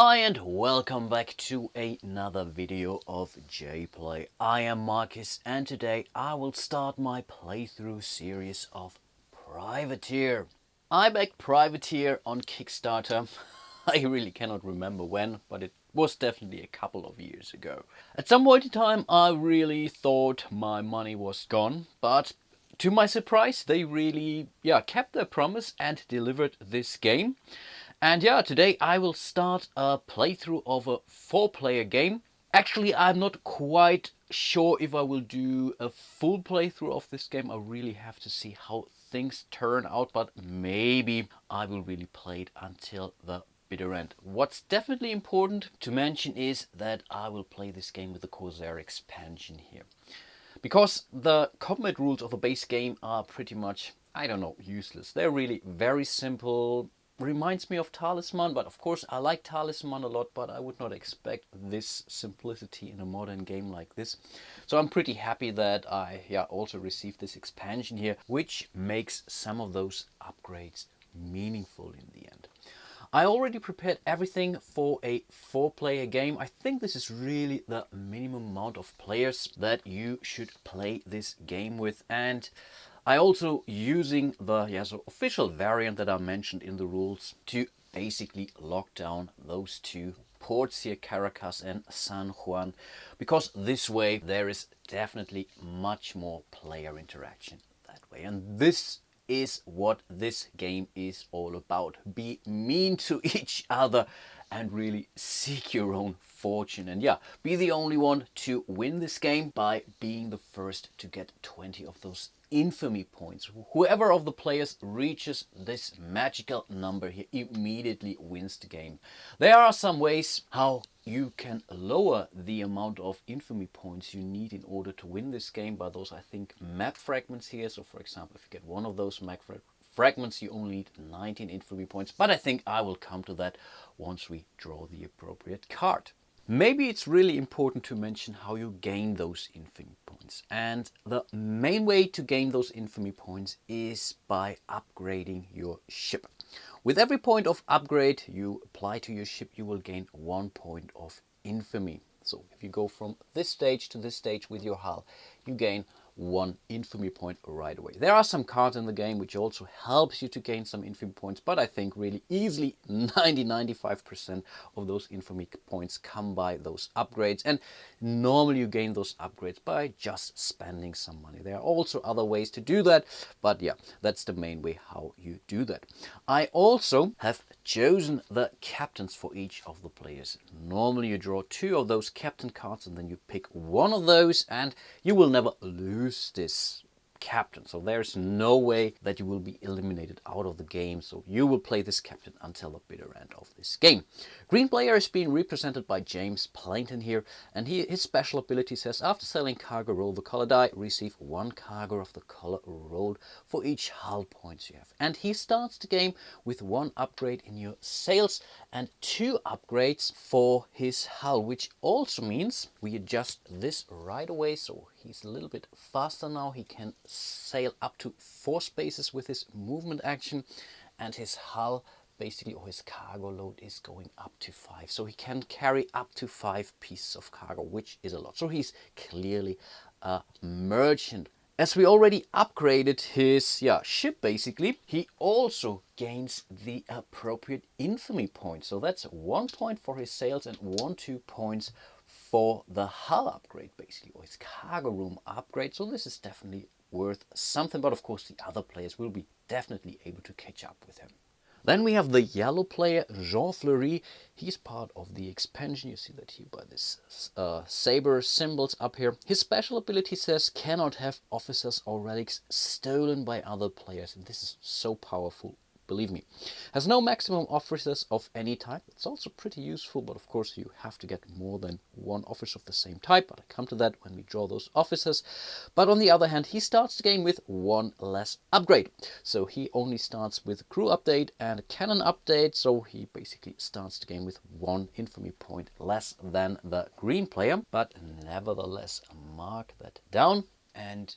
Hi and welcome back to another video of jPlay. I am Marcus and today I will start my playthrough series of Privateer. I backed Privateer on Kickstarter. I really cannot remember when, but it was definitely a couple of years ago. At some point in time I really thought my money was gone, but to my surprise they really kept their promise and delivered this game. And today I will start a playthrough of a 4-player game. Actually, I'm not quite sure if I will do a full playthrough of this game. I really have to see how things turn out, but maybe I will really play it until the bitter end. What's definitely important to mention is that I will play this game with the Corsair expansion here. Because the combat rules of the base game are pretty much, useless. They're really very simple. Reminds me of Talisman, but of course I like Talisman a lot, but I would not expect this simplicity in a modern game like this. So I'm pretty happy that I also received this expansion here, which makes some of those upgrades meaningful in the end. I already prepared everything for a 4-player game. I think this is really the minimum amount of players that you should play this game with, and I also using the official variant that I mentioned in the rules to basically lock down those two ports here, Caracas and San Juan, because this way there is definitely much more player interaction that way. And this is what this game is all about. Be mean to each other and really seek your own fortune, and be the only one to win this game by being the first to get 20 of those infamy points. Whoever of the players reaches this magical number here immediately wins the game. There are some ways how you can lower the amount of infamy points you need in order to win this game by those, I think, map fragments here. So for example, if you get one of those map fragments, you only need 19 infamy points, but I think I will come to that once we draw the appropriate card. Maybe it's really important to mention how you gain those infamy points. And the main way to gain those infamy points is by upgrading your ship. With every point of upgrade you apply to your ship, you will gain 1 point of infamy. So if you go from this stage to this stage with your hull, you gain 1 infamy point right away. There are some cards in the game which also helps you to gain some infamy points, but I think really easily 95% of those infamy points come by those upgrades, and normally you gain those upgrades by just spending some money. There are also other ways to do that, but that's the main way how you do that. I also have chosen the captains for each of the players. Normally you draw 2 of those captain cards and then you pick one of those, and you will never lose this captain. So there's no way that you will be eliminated out of the game. So you will play this captain until the bitter end of this game. Green player is being represented by James Plainton here, and his special ability says after selling cargo, roll the color die, receive 1 cargo of the color rolled for each hull points you have. And he starts the game with 1 upgrade in your sails and 2 upgrades for his hull, which also means we adjust this right away. So he's a little bit faster now. He can sail up to 4 spaces with his movement action, and his hull basically, or his cargo load, is going up to 5. So he can carry up to 5 pieces of cargo, which is a lot. So he's clearly a merchant. As we already upgraded his ship, basically, he also gains the appropriate infamy point. So that's 1 point for his sails and 2 points for the hull upgrade, basically, or his cargo room upgrade. So this is definitely worth something, but of course the other players will be definitely able to catch up with him. Then we have the yellow player, Jean Fleury. He's part of the expansion. You see that here by this saber symbols up here. His special ability says cannot have officers or relics stolen by other players. And this is so powerful, believe me. Has no maximum officers of any type. It's also pretty useful, but of course you have to get more than 1 officer of the same type. But I come to that when we draw those officers. But on the other hand, he starts the game with 1 less upgrade. So he only starts with a crew update and a cannon update. So he basically starts the game with 1 infamy point less than the green player. But nevertheless, mark that down and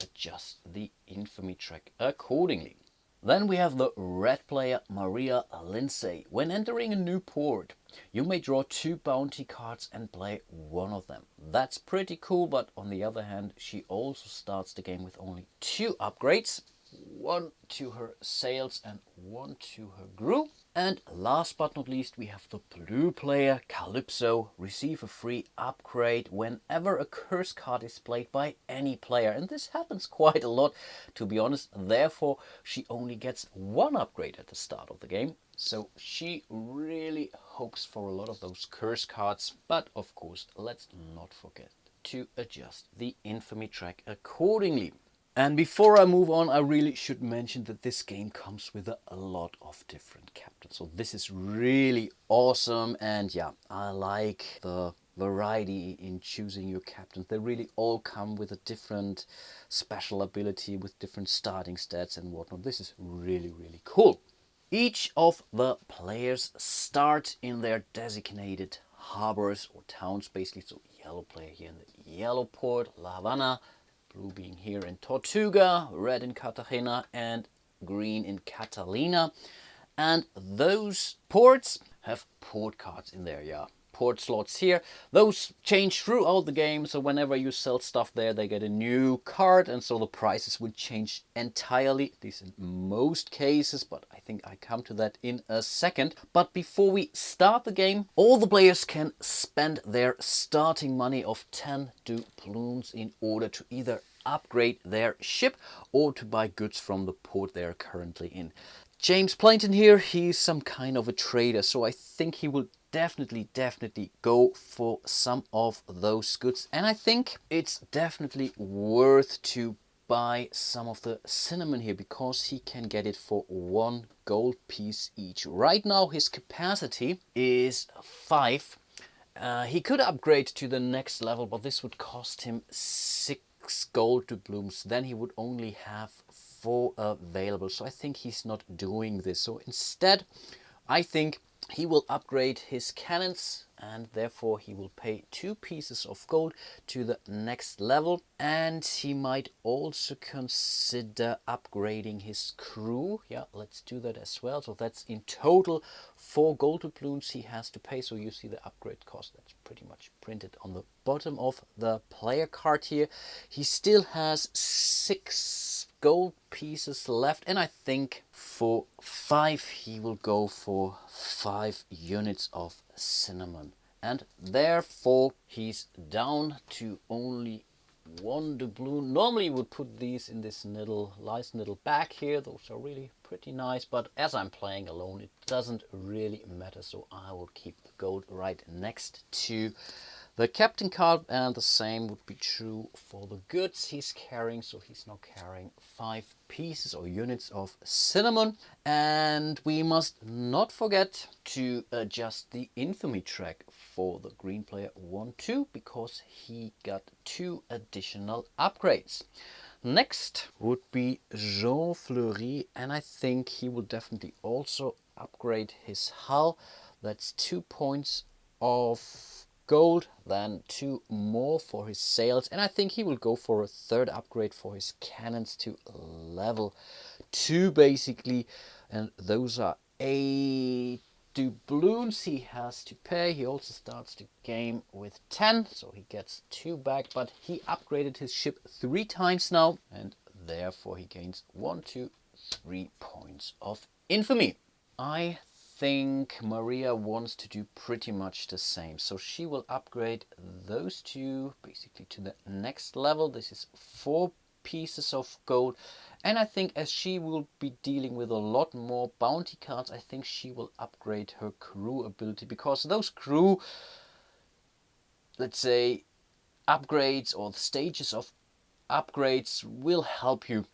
adjust the infamy track accordingly. Then we have the red player Maria Lindsay. When entering a new port, you may draw 2 bounty cards and play one of them. That's pretty cool, but on the other hand, she also starts the game with only 2 upgrades. 1 to her sails and 1 to her crew. And last but not least, we have the blue player Calypso. Receive a free upgrade whenever a curse card is played by any player. And this happens quite a lot, to be honest. Therefore, she only gets 1 upgrade at the start of the game. So she really hopes for a lot of those curse cards. But of course, let's not forget to adjust the infamy track accordingly. And before I move on, I really should mention that this game comes with a lot of different captains. So this is really awesome. And yeah, I like the variety in choosing your captains. They really all come with a different special ability, with different starting stats and whatnot. This is really, really cool. Each of the players start in their designated harbors or towns, basically. So yellow player here in the yellow port, La Habana. Blue being here in Tortuga, red in Cartagena, and green in Catalina. And those ports have port cards in there, yeah. Port slots here. Those change throughout the game, so whenever you sell stuff there, they get a new card, and so the prices would change entirely, at least in most cases, but I think I come to that in a second. But before we start the game, all the players can spend their starting money of 10 doubloons in order to either upgrade their ship or to buy goods from the port they are currently in. James Plainton here, he's some kind of a trader, so I think he will definitely go for some of those goods. And I think it's definitely worth to buy some of the cinnamon here, because he can get it for 1 gold piece each. Right now his capacity is 5. He could upgrade to the next level, but this would cost him 6 gold doubloons. Then he would only have 4 available. So I think he's not doing this. So instead, I think he will upgrade his cannons, and therefore he will pay 2 pieces of gold to the next level. And he might also consider upgrading his crew. Yeah, let's do that as well. So that's in total 4 gold doubloons he has to pay. So you see the upgrade cost, that's pretty much printed on the bottom of the player card here. He still has 6 gold pieces left, and I think for 5 he will go for 5 units of cinnamon, and therefore he's down to only 1 doubloon. Normally you would put these in this nice little bag here. Those are really pretty nice, but as I'm playing alone, it doesn't really matter, so I will keep the gold right next to the captain card, and the same would be true for the goods he's carrying. So he's now carrying 5 pieces or units of cinnamon. And we must not forget to adjust the infamy track for the green player 1-2, because he got 2 additional upgrades. Next would be Jean Fleury, and I think he will definitely also upgrade his hull. That's 2 points of gold, then 2 more for his sails, and I think he will go for a 3rd upgrade for his cannons to level 2 basically, and those are 8 doubloons he has to pay. He also starts the game with 10, so he gets 2 back, but he upgraded his ship 3 times now, and therefore he gains 1, 2, 3 points of infamy. I think Maria wants to do pretty much the same, so she will upgrade those 2 basically to the next level. This is 4 pieces of gold, and I think as she will be dealing with a lot more bounty cards, I think she will upgrade her crew ability, because those crew, let's say, upgrades or stages of upgrades will help you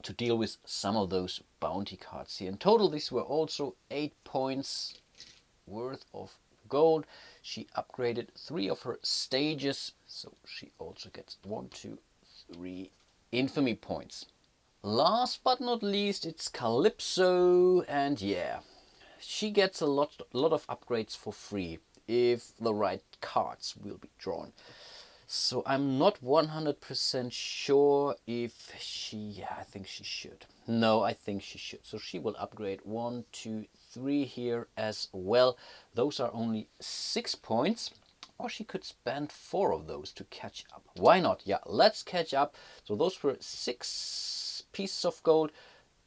to deal with some of those bounty cards here. In total, these were also 8 points worth of gold. She upgraded 3 of her stages, so she also gets 1, 2, 3 infamy points. Last but not least, it's Calypso, and yeah, she gets a lot of upgrades for free if the right cards will be drawn. So I'm not 100% sure if she, yeah, I think she should. No, I think she should. So she will upgrade 1, 2, 3 here as well. Those are only 6 points. Or she could spend 4 of those to catch up. Why not? Yeah, let's catch up. So those were 6 pieces of gold.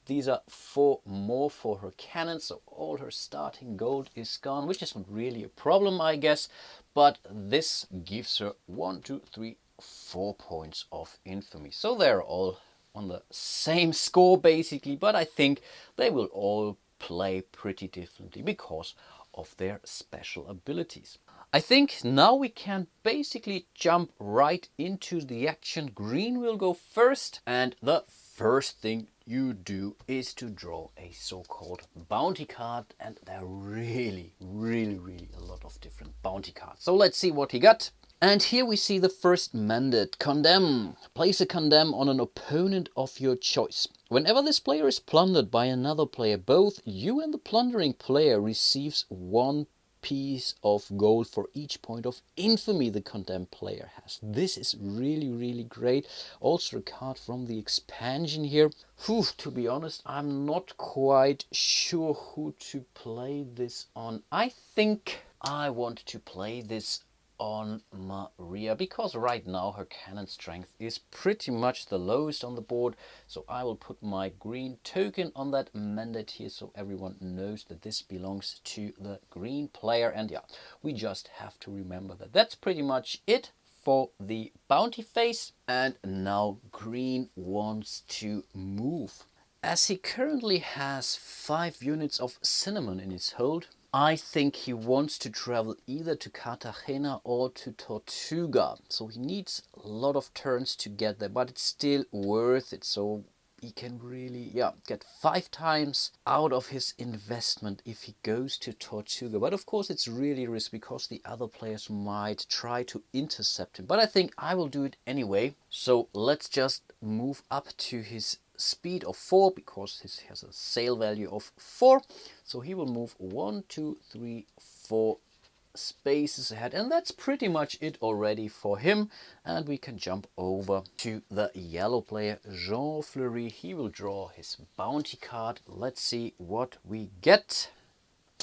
These are 4 more for her cannon, so all her starting gold is gone, which is not really a problem, I guess. But this gives her 1, 2, 3, 4 points of infamy. So they're all on the same score basically, but I think they will all play pretty differently because of their special abilities. I think now we can basically jump right into the action. Green will go first, and the first thing you do is to draw a so-called bounty card, and there are really a lot of different bounty cards. So let's see what he got. And here we see the first mandate, Condemn. Place a condemn on an opponent of your choice. Whenever this player is plundered by another player, both you and the plundering player receives 1 piece of gold for each point of infamy the condemned player has. This is really great. Also a card from the expansion here. Whew, to be honest, I'm not quite sure who to play this on. I think I want to play this on Maria, because right now her cannon strength is pretty much the lowest on the board. So I will put my green token on that mandate here so everyone knows that this belongs to the green player. And yeah, we just have to remember that that's pretty much it for the bounty phase. And now green wants to move. As he currently has 5 units of cinnamon in his hold, I think he wants to travel either to Cartagena or to Tortuga. So he needs a lot of turns to get there, but it's still worth it. So he can really, yeah, get 5 times out of his investment if he goes to Tortuga. But of course it's really risky because the other players might try to intercept him. But I think I will do it anyway. So let's just move up to his speed of 4, because this has a sail value of 4. So he will move 1, 2, 3, 4 spaces ahead, and that's pretty much it already for him. And we can jump over to the yellow player, Jean Fleury. He will draw his bounty card. Let's see what we get.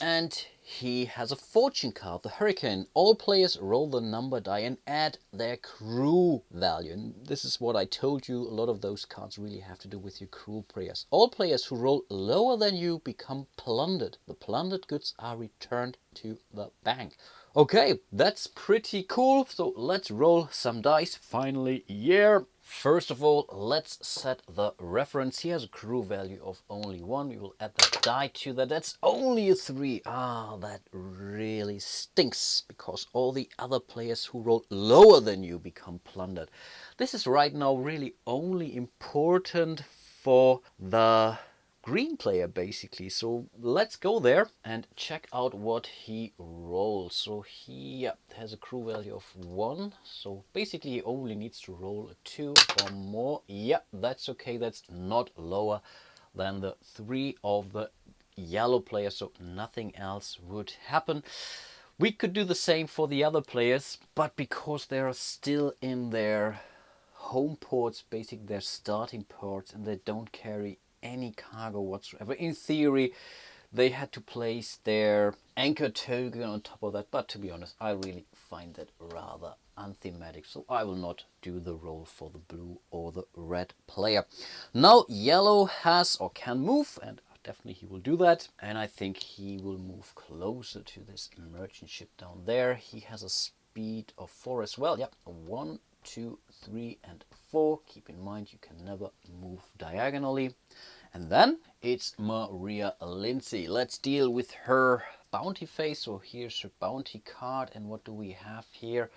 And he has a fortune card, the Hurricane. All players roll the number die and add their crew value. And this is what I told you, a lot of those cards really have to do with your crew players. All players who roll lower than you become plundered. The plundered goods are returned to the bank. Okay, that's pretty cool. So let's roll some dice. Finally, yeah. First of all, let's set the reference. He has a crew value of only 1. We will add the die to that. That's only a 3. Ah, that really stinks, because all the other players who roll lower than you become plundered. This is right now really only important for the green player basically. So let's go there and check out what he rolls. So he has a crew value of 1. So basically he only needs to roll a 2 or more. Yeah, that's okay. That's not lower than the 3 of the yellow player. So nothing else would happen. We could do the same for the other players, but because they are still in their home ports, basically their starting ports, and they don't carry any cargo whatsoever. In theory, they had to place their anchor token on top of that, but to be honest, I really find that rather unthematic, so I will not do the roll for the blue or the red player. Now yellow has or can move, and definitely he will do that, and I think he will move closer to this merchant ship down there. He has a speed of 4 as well. Yeah, 1, 2, 3, and 4. Keep in mind you can never move diagonally. And then it's Maria Lindsay. Let's deal with her bounty phase. So here's her bounty card, and what do we have here?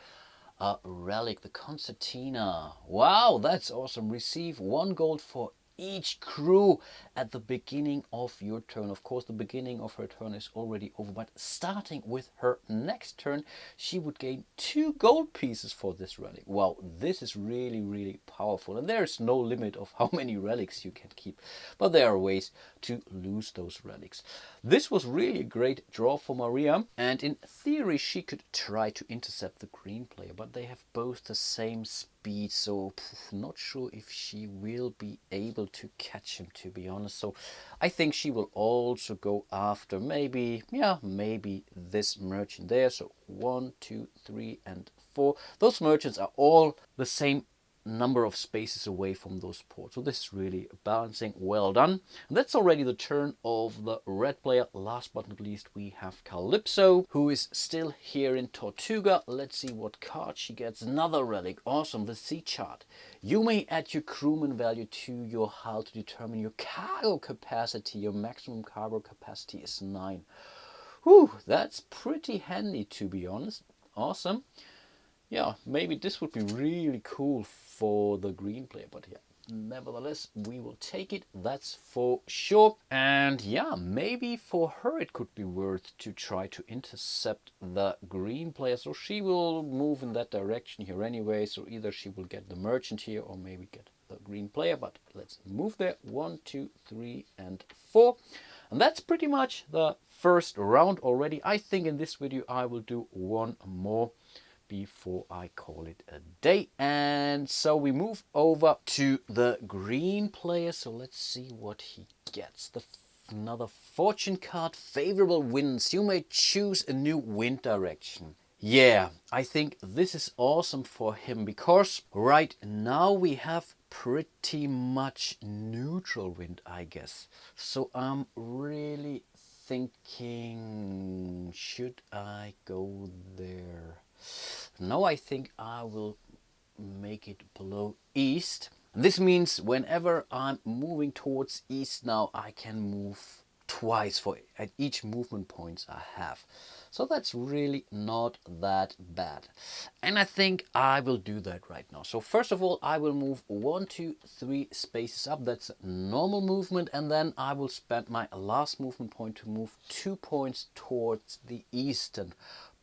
A relic, the concertina. Wow, that's awesome. Receive 1 gold for each crew at the beginning of your turn. Of course, the beginning of her turn is already over, but starting with her next turn, she would gain 2 gold pieces for this relic. Wow, this is really, really powerful. And there's no limit of how many relics you can keep, but there are ways to lose those relics. This was really a great draw for Maria, and in theory she could try to intercept the green player, but they have both the same speed, so not sure if she will be able to catch him, to be honest. So I think she will also go after maybe this merchant there. So 1, 2, 3 and 4. Those merchants are all the same number of spaces away from those ports. So this is really balancing. Well done. And that's already the turn of the red player. Last but not least, we have Calypso, who is still here in Tortuga. Let's see what card she gets. Another relic. Awesome. The sea chart. You may add your crewman value to your hull to determine your cargo capacity. Your maximum cargo capacity is 9. Whew, that's pretty handy, to be honest. Awesome. Yeah, maybe this would be really cool for the green player, but yeah, nevertheless, we will take it, that's for sure. And yeah, maybe for her it could be worth to try to intercept the green player. So she will move in that direction here anyway, so either she will get the merchant here or maybe get the green player, but let's move there. 1, 2, 3 and 4. And that's pretty much the first round already. I think in this video I will do one more before I call it a day. And so we move over to the green player. So let's see what he gets. Another fortune card. Favorable winds. You may choose a new wind direction. Yeah, I think this is awesome for him because right now we have pretty much neutral wind, I guess. So I'm really thinking, should I go there? Now I think I will make it below east. This means whenever I'm moving towards east now, I can move twice for at each movement points I have. So that's really not that bad. And I think I will do that right now. So first of all, I will move 1, 2, 3 spaces up. That's normal movement. And then I will spend my last movement point to move 2 points towards the eastern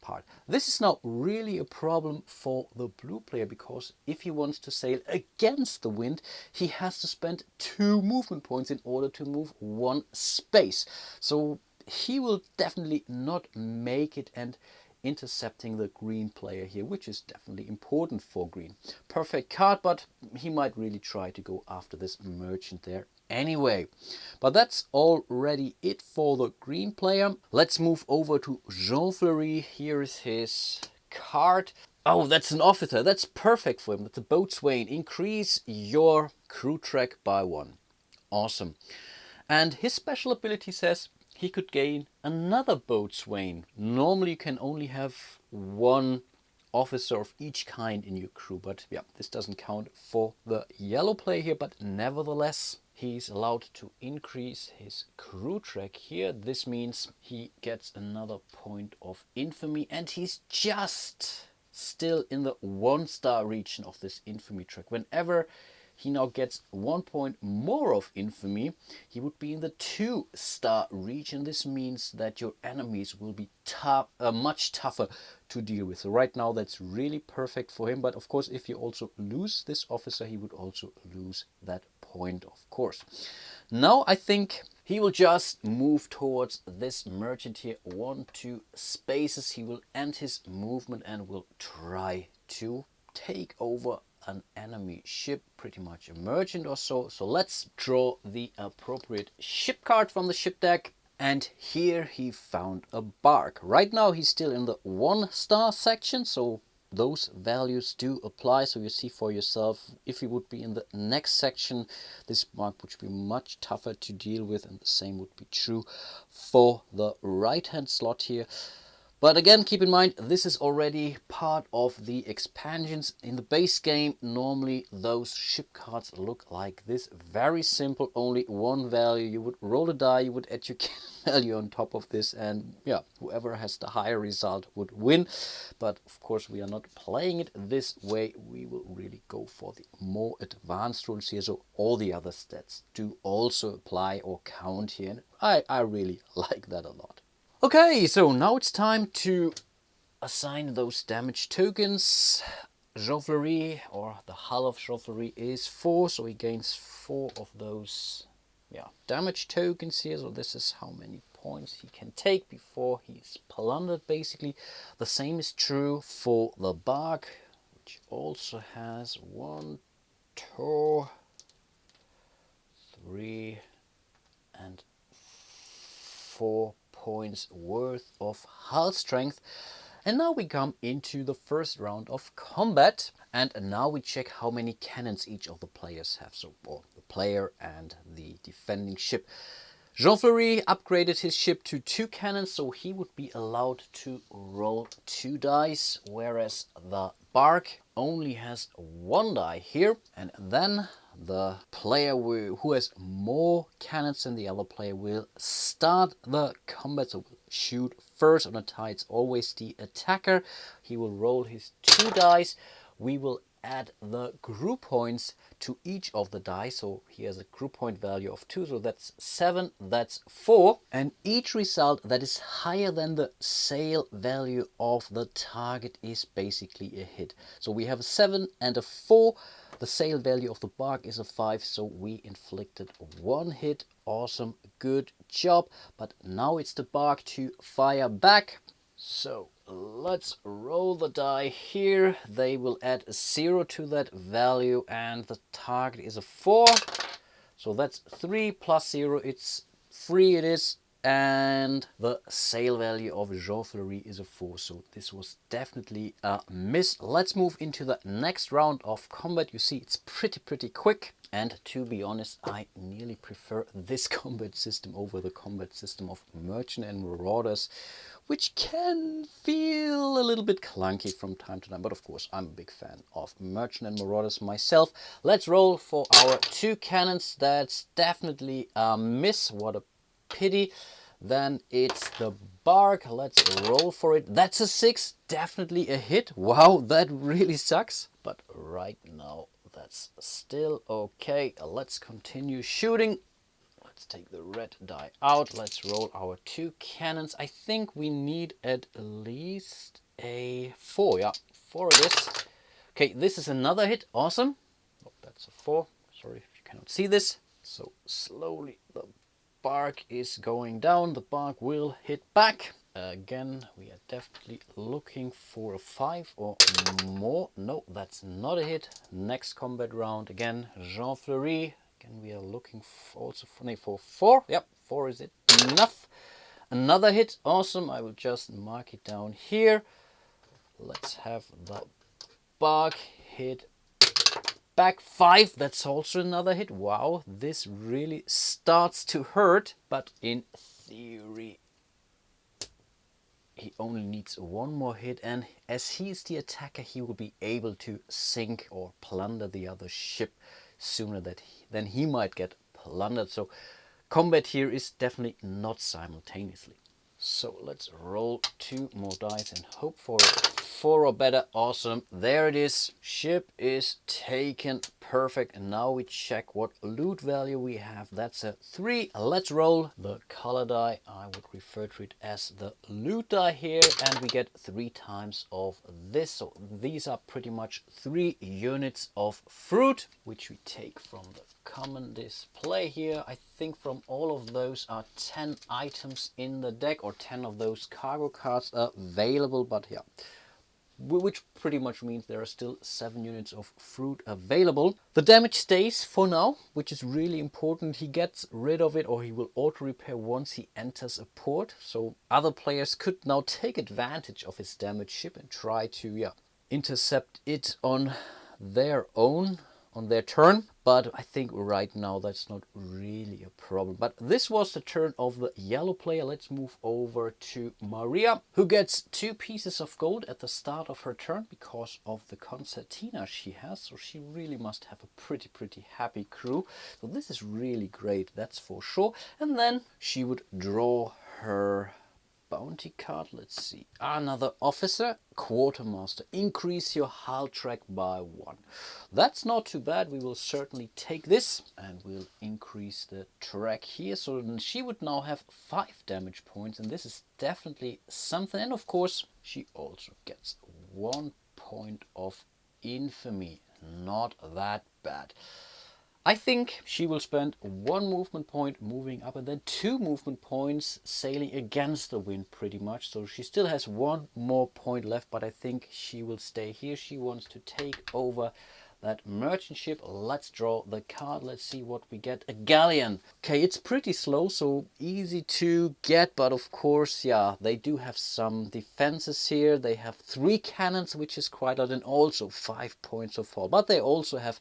part. This is now really a problem for the blue player because if he wants to sail against the wind, he has to spend 2 movement points in order to move 1 space. So he will definitely not make it and intercepting the green player here, which is definitely important for green. Perfect card, but he might really try to go after this merchant there anyway. But that's already it for the green player. Let's move over to Jean Fleury. Here is his card. Oh, that's an officer. That's perfect for him. That's a boatswain. Increase your crew track by 1. Awesome. And his special ability says he could gain another boatswain. Normally you can only have 1 officer of each kind in your crew, but yeah, this doesn't count for the yellow player here, but nevertheless he's allowed to increase his crew track here. This means he gets another point of infamy, and he's just still in the 1-star region of this infamy track. Whenever he now gets 1 point more of infamy, he would be in the 2-star region. This means that your enemies will be much tougher to deal with. So right now that's really perfect for him. But of course, if you also lose this officer, he would also lose that point, of course. Now I think he will just move towards this merchant here. 1, 2 spaces. He will end his movement and will try to take over an enemy ship, pretty much a merchant or so. So let's draw the appropriate ship card from the ship deck. And here he found a bark. Right now he's still in the 1-star section, so those values do apply. So you see for yourself, if he would be in the next section, this bark would be much tougher to deal with, and the same would be true for the right hand slot here. But again, keep in mind, this is already part of the expansions. In the base game, normally those ship cards look like this. Very simple, only one value. You would roll a die, you would add your value on top of this, and yeah, whoever has the higher result would win. But of course, we are not playing it this way. We will really go for the more advanced rules here, so all the other stats do also apply or count here. And I really like that a lot. Okay, so now it's time to assign those damage tokens. Jofflery, or the hull of Jofflery, is 4, so he gains 4 of those damage tokens here. So this is how many points he can take before he's plundered, basically. The same is true for the bark, which also has 1, 2, 3, and 4 points worth of hull strength. And now we come into the first round of combat, and now we check how many cannons each of the players have. So, well, the player and the defending ship. Jean-Fleury upgraded his ship to 2 cannons, so he would be allowed to roll 2 dice, whereas the bark only has 1 die here. And then the player who has more cannons than the other player will start the combat, so will shoot first on a tie. It's always the attacker. He will roll his 2 dice. We will add the group points to each of the dice. So he has a group point value of 2, so that's 7, that's 4. And each result that is higher than the sail value of the target is basically a hit. So we have a 7 and a 4. The sail value of the bark is a 5, so we inflicted 1 hit. Awesome, good job. But now it's the bark to fire back. So let's roll the die here. They will add a 0 to that value, and the target is a 4. So that's 3 plus 0, it's 3 it is. And the sail value of Jean-Fleury is a 4, so this was definitely a miss. Let's move into the next round of combat. You see, it's pretty quick. And to be honest, I nearly prefer this combat system over the combat system of Merchant and Marauders, which can feel a little bit clunky from time to time. But of course, I'm a big fan of Merchant and Marauders myself. Let's roll for our 2 cannons. That's definitely a miss. What a pity. Then it's the bark. Let's roll for it. That's a 6. Definitely a hit. Wow, that really sucks. But right now, that's still okay. Let's continue shooting. Let's take the red die out. Let's roll our 2 cannons. I think we need at least a 4. Yeah, 4 it is. Okay, this is another hit. Awesome. Oh, that's a 4. Sorry if you cannot see this. So slowly the bark is going down. The bark will hit back. Again, we are definitely looking for a 5 or more. No, that's not a hit. Next combat round again. Jean-Fleury. Again, we are looking for 4. Yep, 4 is it enough. Another hit. Awesome. I will just mark it down here. Let's have the bark hit back. 5. That's also another hit. Wow, this really starts to hurt. But in theory, he only needs 1 more hit, and as he is the attacker, he will be able to sink or plunder the other ship sooner than he might get plundered. So combat here is definitely not simultaneously. So let's roll 2 more dice and hope for a 4 or better. Awesome, there it is. Ship is taken. Perfect. And now we check what loot value we have. That's a 3. Let's roll the color die. I would refer to it as the loot die here, and we get 3 times of this. So these are pretty much 3 units of fruit, which we take from the common display here. I think from all of those are 10 items in the deck, or 10 of those cargo cards are available, but yeah, which pretty much means there are still 7 units of fruit available. The damage stays for now, which is really important. He gets rid of it, or he will auto repair once he enters a port, so other players could now take advantage of his damaged ship and try to intercept it on their own. on their turn, but I think right now that's not really a problem. But this was the turn of the yellow player. Let's move over to Maria, who gets 2 pieces of gold at the start of her turn because of the concertina she has. So she really must have a pretty happy crew. So this is really great, that's for sure. And then she would draw her bounty card. Let's see, another officer, quartermaster. Increase your hull track by 1. That's not too bad. We will certainly take this, and we'll increase the track here. So she would now have 5 damage points, and this is definitely something. And of course she also gets 1 point of infamy. Not that bad. I think she will spend 1 movement point moving up and then 2 movement points sailing against the wind pretty much. So she still has 1 more point left, but I think she will stay here. She wants to take over that merchant ship. Let's draw the card. Let's see what we get. A galleon. Okay, it's pretty slow, so easy to get, but of course, yeah, they do have some defenses here. They have 3 cannons, which is quite a lot, and also 5 points of fall, but they also have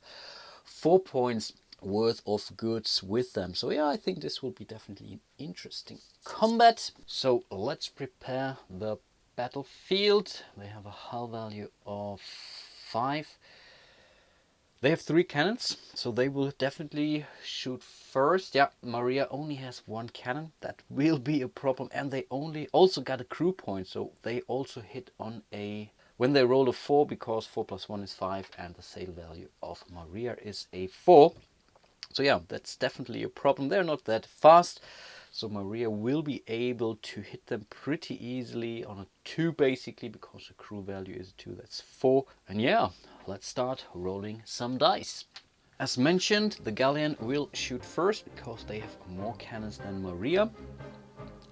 4 points worth of goods with them. So yeah, I think this will be definitely an interesting combat. So let's prepare the battlefield. They have a hull value of 5. They have 3 cannons, so they will definitely shoot first. Yeah, Maria only has 1 cannon. That will be a problem. And they also got a crew point, so they also hit on a... when they roll a 4, because 4 plus 1 is 5, and the sail value of Maria is a 4. So yeah, that's definitely a problem. They're not that fast, so Maria will be able to hit them pretty easily on a 2 basically, because the crew value is 2, that's 4. And yeah, let's start rolling some dice. As mentioned, the galleon will shoot first because they have more cannons than Maria.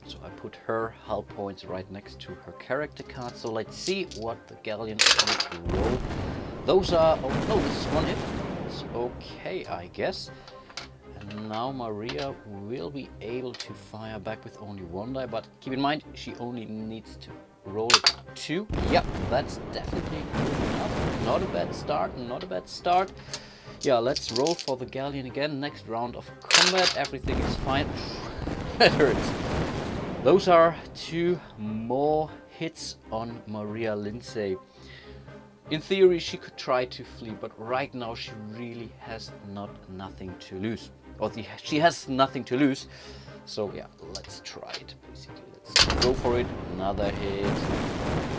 So I put her hull points right next to her character card. So let's see what the galleon will roll. Those are... oh no, this is 1 hit. It's okay, I guess. And now Maria will be able to fire back with only 1 die, but keep in mind she only needs to roll it 2. Yep, that's definitely good enough. Not a bad start, not a bad start. Yeah, let's roll for the galleon again. Next round of combat, everything is fine. That hurts. Those are 2 more hits on Maria Lindsay. In theory, she could try to flee, but right now she really has nothing to lose. Or she has nothing to lose. So yeah, let's try it. Basically, let's go for it. Another hit.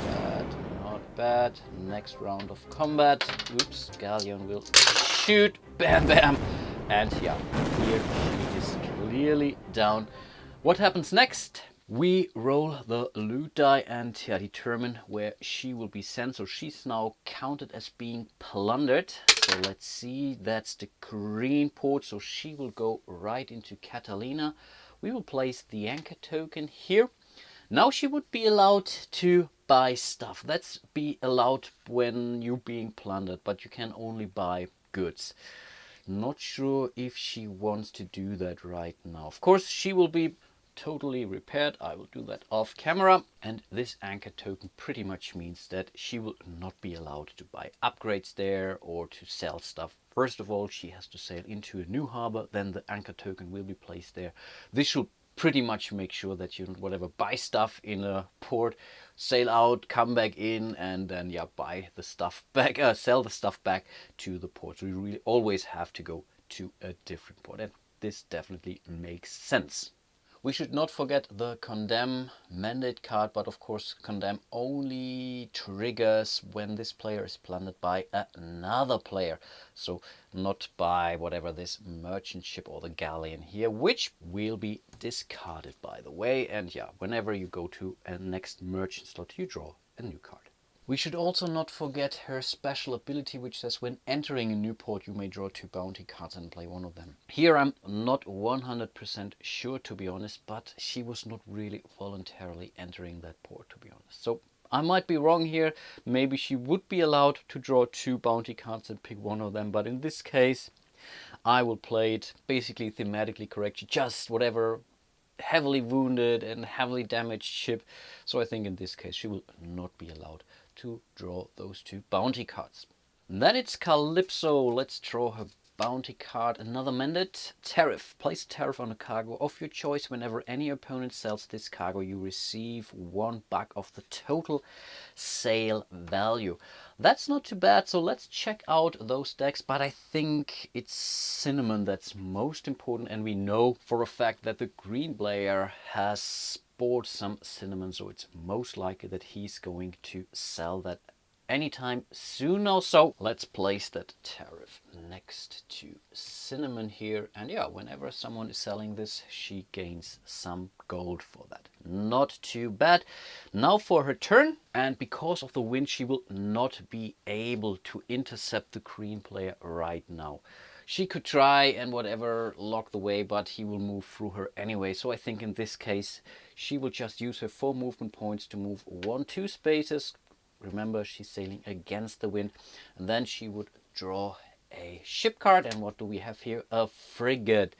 Bad, not bad. Next round of combat. Oops, galleon will shoot. Bam, bam. And yeah, here she is clearly down. What happens next? We roll the loot die and determine where she will be sent. So she's now counted as being plundered. So let's see, that's the green port. So she will go right into Catalina. We will place the anchor token here. Now she would be allowed to buy stuff. That's be allowed when you're being plundered, but you can only buy goods. Not sure if she wants to do that right now. Of course, she will be totally repaired. I will do that off camera. And this anchor token pretty much means that she will not be allowed to buy upgrades there or to sell stuff. First of all, she has to sail into a new harbor, then the anchor token will be placed there. This should pretty much make sure that you don't whatever buy stuff in a port, sail out, come back in, and then yeah, buy the stuff back, sell the stuff back to the port. So you really always have to go to a different port, and this definitely makes sense. We should not forget the condemn mandate card, but of course condemn only triggers when this player is plundered by another player. So not by whatever this merchant ship or the galleon here, which will be discarded by the way. And yeah, whenever you go to a next merchant slot, you draw a new card. We should also not forget her special ability, which says when entering a new port you may draw 2 bounty cards and play 1 of them. Here I'm not 100% sure, to be honest, but she was not really voluntarily entering that port, to be honest. So I might be wrong here. Maybe she would be allowed to draw 2 bounty cards and pick 1 of them, but in this case I will play it basically thematically correct. Just whatever heavily wounded and heavily damaged ship. So I think in this case she will not be allowed to draw those 2 bounty cards. Then it's Calypso. Let's draw her bounty card. Another mandate. Tariff. Place a tariff on a cargo of your choice. Whenever any opponent sells this cargo, you receive 1 back of the total sale value. That's not too bad, so let's check out those decks, but I think it's Cinnamon that's most important, and we know for a fact that the green player has bought some Cinnamon, so it's most likely that he's going to sell that anytime soon. Also, let's place that tariff next to Cinnamon here, and yeah, whenever someone is selling this, she gains some gold for that. Not too bad. Now for her turn, and because of the wind, she will not be able to intercept the green player right now. She could try and whatever lock the way, but he will move through her anyway. So I think in this case, she will just use her 4 movement points to move 1-2 spaces. Remember, she's sailing against the wind. And then she would draw a ship card. And what do we have here? A frigate.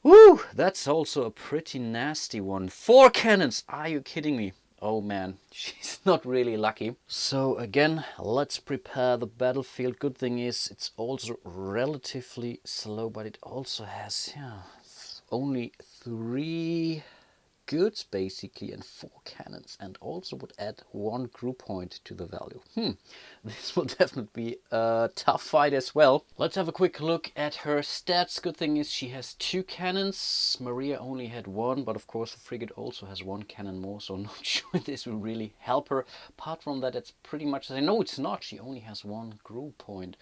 Woo! That's also a pretty nasty one. 4 cannons! Are you kidding me? Oh man, she's not really lucky. So again, let's prepare the battlefield. Good thing is it's also relatively slow, but it also has only 3 goods basically and 4 cannons, and also would add 1 group point to the value. This will definitely be a tough fight as well. Let's have a quick look at her stats. Good thing is she has 2 cannons. Maria only had 1, but of course the frigate also has 1 cannon more, so I'm not sure this will really help her. Apart from that, it's pretty much, no, it's not. She only has 1 group point,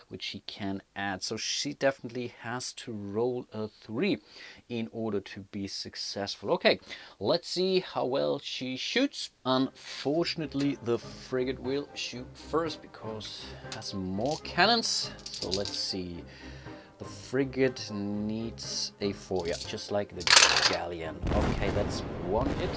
which she can add. So she definitely has to roll a 3 in order to be successful. Okay, let's see how well she shoots. Unfortunately, the frigate will shoot first because it has more cannons. So let's see. The frigate needs a 4, yeah, just like the galleon. Okay, that's 1 hit.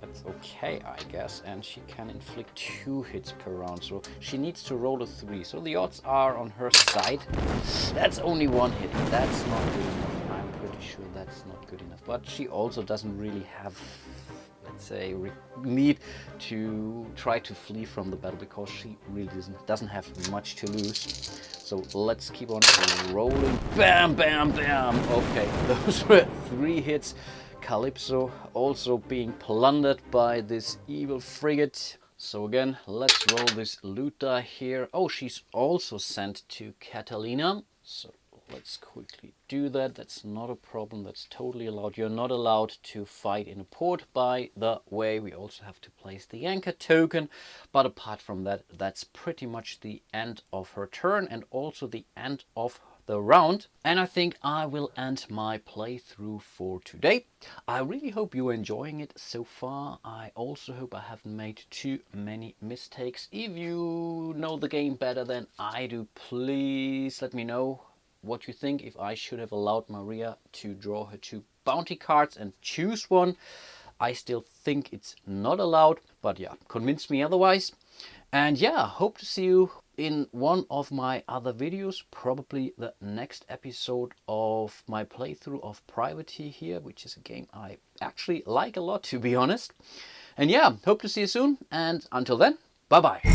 That's okay, I guess, and she can inflict 2 hits per round, so she needs to roll a 3, so the odds are on her side. That's only 1 hit. That's not good enough. I'm pretty sure that's not good enough, but she also doesn't really have, let's say, need to try to flee from the battle because she really doesn't have much to lose. So let's keep on rolling. Bam, bam, bam. Okay, those were 3 hits. Calypso also being plundered by this evil frigate. So again, let's roll this loot die here. Oh, she's also sent to Catalina. So let's quickly do that. That's not a problem. That's totally allowed. You're not allowed to fight in a port, by the way. We also have to place the anchor token. But apart from that, that's pretty much the end of her turn and also the end of the round. And I think I will end my playthrough for today. I really hope you're enjoying it so far. I also hope I haven't made too many mistakes. If you know the game better than I do, please let me know what you think. If I should have allowed Maria to draw her 2 bounty cards and choose one. I still think it's not allowed, but yeah, convince me otherwise. And yeah, hope to see you in one of my other videos, probably the next episode of my playthrough of Privateer here, which is a game I actually like a lot, to be honest. And yeah, hope to see you soon, and until then, bye bye.